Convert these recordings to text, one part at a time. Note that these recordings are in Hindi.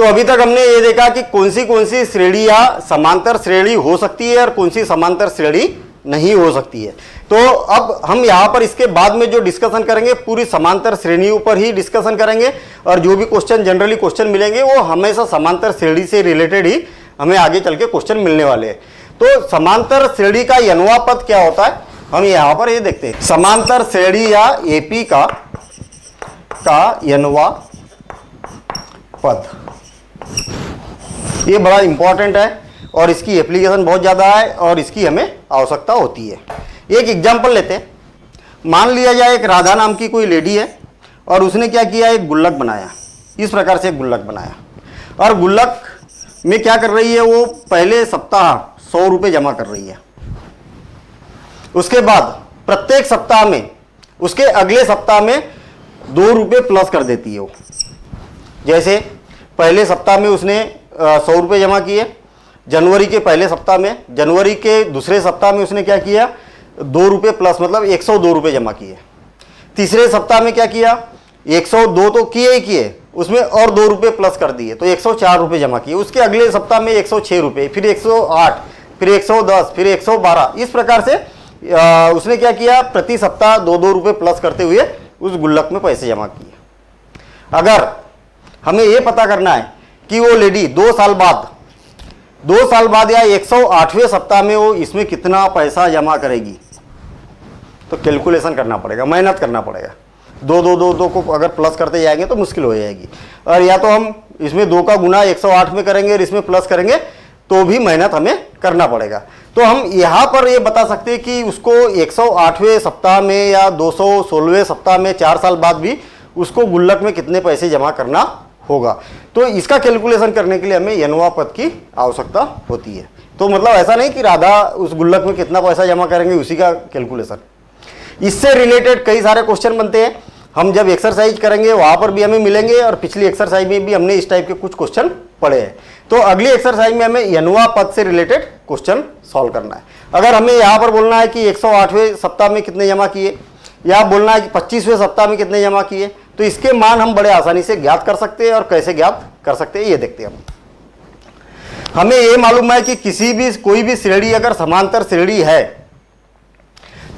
तो अभी तक हमने ये देखा कि कौन सी श्रेणी या समांतर श्रेणी हो सकती है और कौन सी समांतर श्रेणी नहीं हो सकती है। तो अब हम यहाँ पर इसके बाद में जो डिस्कशन करेंगे पूरी समांतर श्रेणियों पर ही डिस्कशन करेंगे, और जो भी क्वेश्चन जनरली क्वेश्चन मिलेंगे वो हमेशा समांतर श्रेणी से रिलेटेड ही हमें आगे चल के क्वेश्चन मिलने वाले हैं। तो समांतर श्रेणी का यनवा पद क्या होता है, हम यहाँ पर ये देखते हैं। समांतर श्रेणी या एपी का यनवा पद, ये बड़ा इंपॉर्टेंट है और इसकी एप्लीकेशन बहुत ज़्यादा है और इसकी हमें आवश्यकता होती है। एक एग्जांपल लेते हैं। मान लिया जाए एक राधा नाम की कोई लेडी है और उसने क्या किया, एक गुल्लक बनाया। इस प्रकार से एक गुल्लक बनाया और गुल्लक में क्या कर रही है, वो पहले सप्ताह 100 रुपये जमा कर रही है। उसके बाद प्रत्येक सप्ताह में उसके अगले सप्ताह में 2 रुपये प्लस कर देती है वो। जैसे पहले सप्ताह में उसने 100 रुपये जमा किए, जनवरी के पहले सप्ताह में, जनवरी के दूसरे सप्ताह में उसने क्या किया, 2 रुपये प्लस मतलब 102 रुपये जमा किए। तीसरे सप्ताह में क्या किया, 102 तो किए ही किए, उसमें और 2 रुपये प्लस कर दिए तो 104 रुपये जमा किए। उसके अगले सप्ताह में 106 रुपये, फिर 108, फिर 110, फिर 112। इस प्रकार से उसने क्या किया, प्रति सप्ताह 2-2 रुपये प्लस करते हुए उस गुल्लक में पैसे जमा किए। अगर हमें ये पता करना है कि वो लेडी 2 साल बाद या 108वें सप्ताह में वो इसमें कितना पैसा जमा करेगी, तो कैलकुलेशन करना पड़ेगा, मेहनत करना पड़ेगा। 2 को अगर प्लस करते जाएंगे तो मुश्किल हो जाएगी, और या तो हम इसमें 2 का गुना 108 में करेंगे और इसमें प्लस करेंगे तो भी मेहनत हमें करना पड़ेगा। तो हम यहाँ पर ये बता सकते हैं कि उसको 108वें सप्ताह में या 216वें सप्ताह में 4 साल बाद भी उसको गुल्लक में कितने पैसे जमा करना होगा। तो इसका कैलकुलेशन करने के लिए हमें यनवा पद की आवश्यकता होती है। तो मतलब ऐसा नहीं कि राधा उस गुल्लक में कितना पैसा जमा करेंगे उसी का कैलकुलेशन। इससे रिलेटेड कई सारे क्वेश्चन बनते हैं, हम जब एक्सरसाइज करेंगे वहाँ पर भी हमें मिलेंगे, और पिछली एक्सरसाइज में भी हमने इस टाइप के कुछ क्वेश्चन पढ़े हैं। तो अगली एक्सरसाइज में हमें यनवा पद से रिलेटेड क्वेश्चन सॉल्व करना है। अगर हमें यहाँ पर बोलना है कि 108वें सप्ताह में कितने जमा किए, या बोलना है कि 25वें सप्ताह में कितने जमा किए, तो इसके मान हम बड़े आसानी से ज्ञात कर सकते हैं। और कैसे ज्ञात कर सकते हैं ये देखते हैं हम। हमें ये मालूम है कि कोई भी श्रेणी अगर समांतर श्रेणी है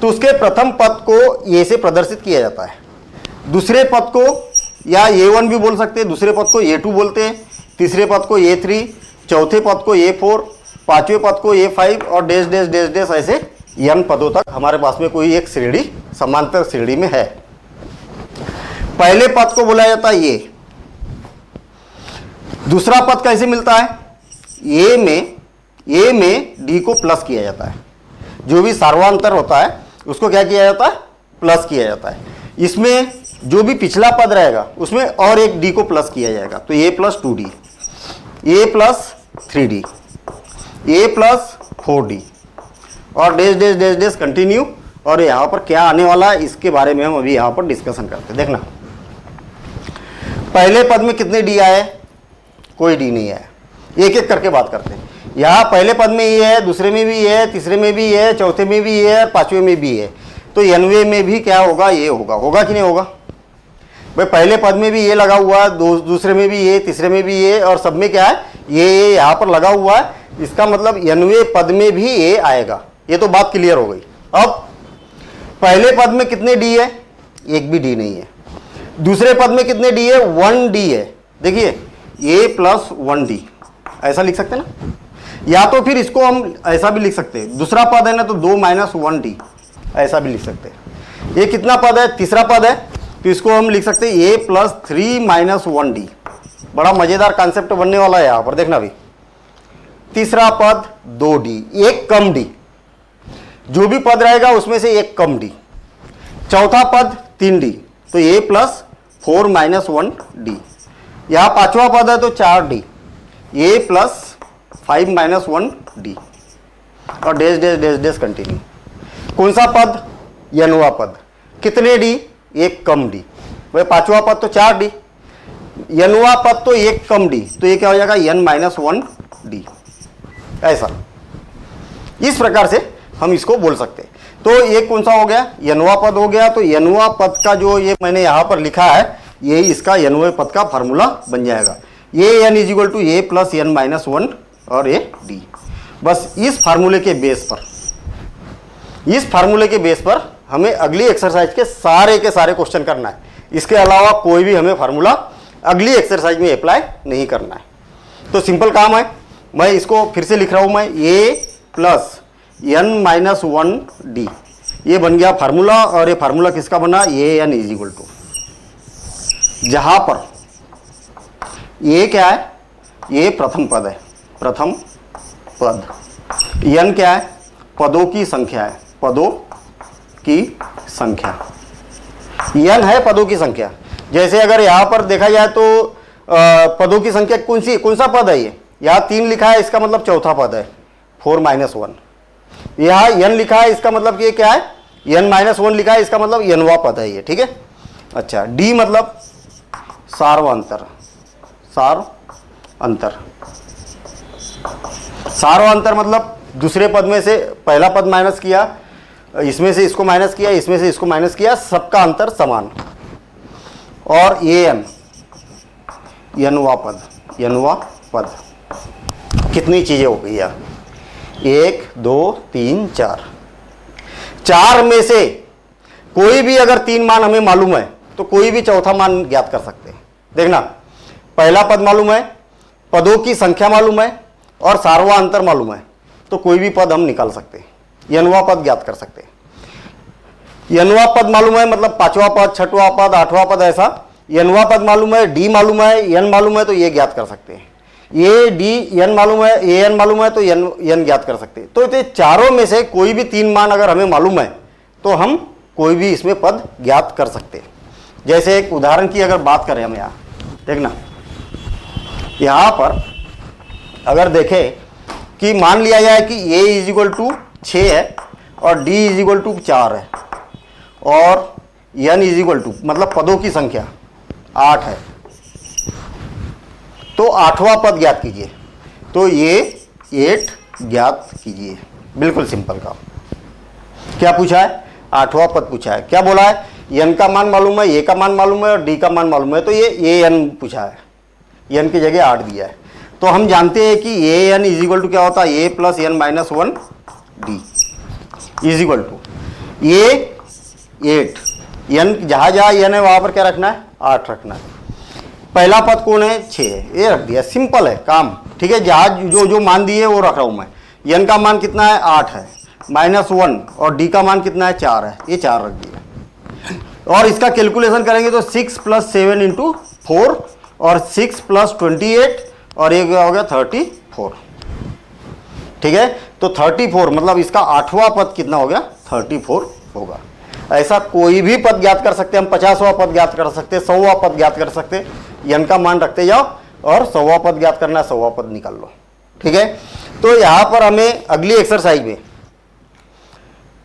तो उसके प्रथम पद को ए से प्रदर्शित किया जाता है, दूसरे पद को या A1 भी बोल सकते हैं, दूसरे पद को A2 बोलते हैं, तीसरे पद को A3, चौथे पद को A4, पांचवें पद को A5 और डैश डैश डैश डैश ऐसे n पदों तक हमारे पास में कोई एक श्रेणी समांतर श्रेणी में है। पहले पद को बोला जाता है ये। दूसरा पद कैसे मिलता है, ए में डी को प्लस किया जाता है। जो भी सार्वांतर होता है उसको क्या किया जाता है, प्लस किया जाता है। इसमें जो भी पिछला पद रहेगा उसमें और एक डी को प्लस किया जाएगा, तो a plus 2d, a plus 3d, a plus 4d और dash dash dash dash continue. और यहाँ पर क्या आने वाला है इसके बारे में हम अभी यहाँ पर डिस्कशन करते हैं। देखना पहले पद में कितने डी आए, कोई डी नहीं आया। एक एक करके बात करते हैं। यहाँ पहले पद में ये है, दूसरे में भी ये है, तीसरे में भी ये है, चौथे में भी ये है, पांचवें में भी ये है। तो नवे में भी क्या होगा, ये होगा कि नहीं होगा भाई। पहले पद में भी ये लगा हुआ है, दूसरे में भी ये, तीसरे में भी ये, और सब में क्या है ये यहाँ पर लगा हुआ है। इसका मतलब 90वें पद में भी ये आएगा। ये तो बात क्लियर हो गई। अब पहले पद में कितने डी है, एक भी डी नहीं है। दूसरे पद में कितने डी है, 1 डी है। देखिए a प्लस 1d ऐसा लिख सकते हैं ना, या तो फिर इसको हम ऐसा भी लिख सकते हैं। दूसरा पद है ना तो 2 माइनस 1d ऐसा भी लिख सकते हैं। ये कितना पद है, तीसरा पद है, तो इसको हम लिख सकते हैं a प्लस 3 माइनस 1d। बड़ा मजेदार कॉन्सेप्ट बनने वाला है यहाँ पर, देखना भी। तीसरा पद 2d, एक कम डी, जो भी पद रहेगा उसमें से एक कम डी। चौथा पद 3d, तो a प्लस 4 माइनस 1d। यहाँ पांचवा पद है तो 4d, a plus 5 minus 1d और dash dash dash dash continue. कौन सा पद, यनवा पद। कितने डी, एक कम डी। वह पांचवा पद तो 4d, यनवा पद तो एक कम डी, तो ये क्या हो जाएगा n माइनस 1d। ऐसा इस प्रकार से हम इसको बोल सकते हैं। तो ये कौन सा हो गया, यनवा पद हो गया। तो यनवा पद का जो ये मैंने यहाँ पर लिखा है यही इसका यनवे पद का फार्मूला बन जाएगा। A N is equal to A plus N minus one और ए डी। बस इस फार्मूले के बेस पर हमें अगली एक्सरसाइज के सारे क्वेश्चन करना है। इसके अलावा कोई भी हमें फार्मूला अगली एक्सरसाइज में अप्लाई नहीं करना है। तो सिंपल काम है, मैं इसको फिर से लिख रहा हूं, मैं A plus N minus one D, ये बन गया फार्मूला। और ये फार्मूला किसका बना, A N is equal to, जहां पर ए क्या है, ये प्रथम पद है, प्रथम पद। एन क्या है, पदों की संख्या है, पदों की संख्या। एन है पदों की संख्या। जैसे अगर यहाँ पर देखा जाए तो पदों की संख्या कौन सा पद है, ये यहाँ 3 लिखा है, इसका मतलब चौथा पद है 4 माइनस 1। यहाँ एन लिखा है, इसका मतलब ये क्या है, एन माइनस 1 लिखा है, इसका मतलब एनवा पद है ये, ठीक है। अच्छा, डी मतलब सार्वंतर, सार्वंतर मतलब दूसरे पद में से पहला पद माइनस किया, इसमें से इसको माइनस किया, इसमें से इसको माइनस किया, सबका अंतर समान। और ए एन एनवा पद। कितनी चीजें हो गई यार, 1 2 3 4, 4 में से कोई भी अगर 3 मान हमें मालूम है तो कोई भी चौथा मान ज्ञात कर सकते हैं। देखना, पहला पद मालूम है, पदों की संख्या मालूम है और सार्वा अंतर मालूम है, तो कोई भी पद हम निकाल सकते हैं, एनवा पद ज्ञात कर सकते हैं। एनवा पद मालूम है मतलब 5वां पद, 6वां पद, 8वां पद, ऐसा एनवा पद मालूम है, डी मालूम है, एन मालूम है, तो ये ज्ञात कर सकते हैं। ए डी एन मालूम है, ए एन मालूम है, तो एन ज्ञात कर सकते हैं। तो ये चारों में से कोई भी 3 मान अगर हमें मालूम है तो हम कोई भी इसमें पद ज्ञात कर सकते हैं। जैसे एक उदाहरण की अगर बात करें हम, यहाँ देखना, यहाँ पर अगर देखें कि मान लिया जाए कि ए इज इक्वल टू 6 है और डी इज इक्वल टू 4 है और एन इज इक्वल टू मतलब पदों की संख्या 8 है, तो 8वां पद ज्ञात कीजिए। तो ये 8 ज्ञात कीजिए, बिल्कुल सिंपल काम। क्या पूछा है, 8वां पद पूछा है। क्या बोला है, एन का मान मालूम है, ए का मान मालूम है और डी का मान मालूम है, तो ये ए एन पूछा है, एन की जगह 8 दिया है। तो हम जानते हैं कि A N is equal to क्या होता है, A plus N minus 1 D is equal to A 8, N जहाँ एन है वहाँ पर क्या रखना है, 8 रखना है। पहला पद कौन है, 6 है, ये रख दिया, सिंपल है काम, ठीक है। जहाँ जो मान दिए वो रख रहा हूँ मैं। एन का मान कितना है, 8 है, माइनस 1, और डी का मान कितना है, 4 है, ये 4 रख दिया। और इसका कैलकुलेशन करेंगे तो 6 + 7 × 4 और 6 + 28 और ये क्या हो गया 34, ठीक है। तो 34 मतलब इसका 8वां पद कितना हो गया, 34 होगा। ऐसा कोई भी पद ज्ञात कर सकते हैं हम, 50वां पद ज्ञात कर सकते हैं, 100वां पद ज्ञात कर सकते हैं। एन का मान रखते जाओ और 100वां पद ज्ञात करना है, 100वां पद निकाल लो, ठीक है। तो यहाँ पर हमें अगली एक्सरसाइज में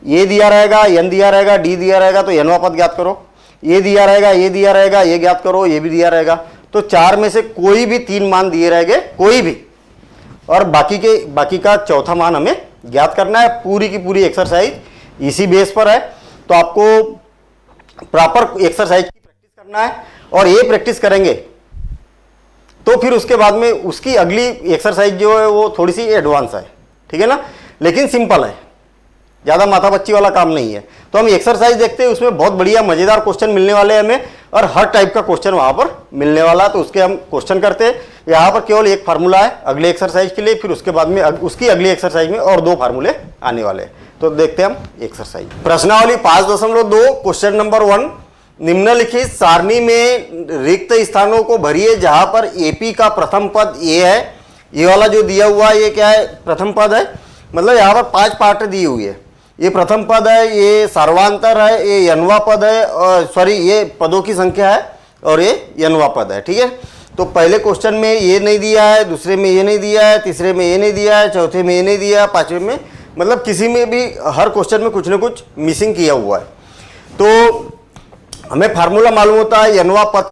ये दिया रहेगा, एन दिया रहेगा, डी दिया रहेगा, तो एनवा पद ज्ञात करो। ये दिया रहेगा, ये दिया रहेगा, ये ज्ञात करो, ये भी दिया रहेगा। तो 4 में से कोई भी 3 मान दिए रहेंगे, कोई भी, और बाकी का चौथा मान हमें ज्ञात करना है। पूरी की पूरी एक्सरसाइज इसी बेस पर है। तो आपको प्रॉपर एक्सरसाइज की प्रैक्टिस करना है, और ये प्रैक्टिस करेंगे तो फिर उसके बाद में उसकी अगली एक्सरसाइज जो है वो थोड़ी सी एडवांस है, ठीक है ना, लेकिन सिंपल है, ज़्यादा माथा बच्ची वाला काम नहीं है। तो हम एक्सरसाइज देखते हैं, उसमें बहुत बढ़िया मज़ेदार क्वेश्चन मिलने वाले हैं हमें, और हर टाइप का क्वेश्चन वहाँ पर मिलने वाला है। तो उसके हम क्वेश्चन करते हैं। यहाँ पर केवल एक फार्मूला है अगले एक्सरसाइज के लिए, फिर उसके बाद में उसकी अगली एक्सरसाइज में और 2 फार्मूले आने वाले हैं। तो देखते हैं हम एक्सरसाइज। प्रश्नावली 5.2 क्वेश्चन नंबर 1, निम्नलिखित सारणी में रिक्त स्थानों को भरिए जहां पर एपी का प्रथम पद ए है। ये वाला जो दिया हुआ है ये क्या है, प्रथम पद है, मतलब यहाँ पर 5 पार्ट दी हुई है। ये प्रथम पद है, ये सार्वांतर है, ये यनवा पद है, और सॉरी ये पदों की संख्या है, और ये यनवा पद है, ठीक है। तो पहले क्वेश्चन में ये नहीं दिया है, दूसरे में ये नहीं दिया है, तीसरे में ये नहीं दिया है, चौथे में ये नहीं दिया है, 5वें में, मतलब किसी में भी हर क्वेश्चन में कुछ ना कुछ मिसिंग किया हुआ है। तो हमें फार्मूला मालूम होता है यनवा पद